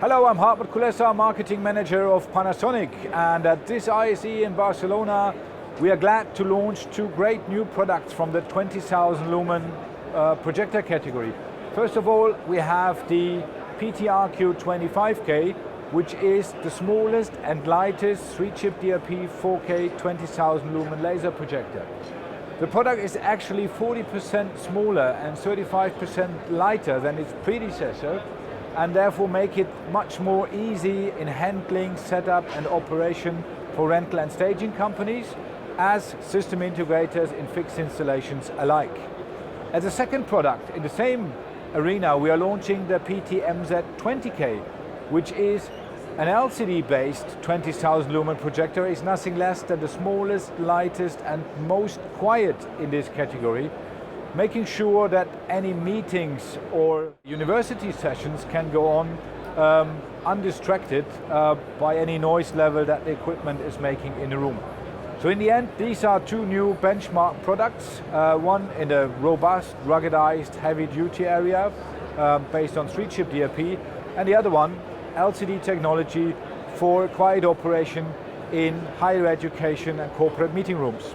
Hello, I'm Hartmut Kulessa, Marketing Manager of Panasonic, and at this ISE in Barcelona we are glad to launch two great new products from the 20,000 lumen projector category. First of all, we have the PTRQ25K, which is the smallest and lightest 3-chip DLP 4K 20,000 lumen laser projector. The product is actually 40% smaller and 35% lighter than its predecessor, and therefore make it much more easy in handling, setup and operation for rental and staging companies as system integrators in fixed installations alike. As a second product in the same arena, we are launching the PTMZ20K, which is an LCD-based 20,000 lumen projector. Is nothing less than the smallest, lightest and most quiet in this category, making sure that any meetings or university sessions can go on undistracted by any noise level that the equipment is making in the room. So in the end, these are two new benchmark products, one in a robust, ruggedized, heavy-duty area based on 3-chip DLP, and the other one, LCD technology for quiet operation in higher education and corporate meeting rooms.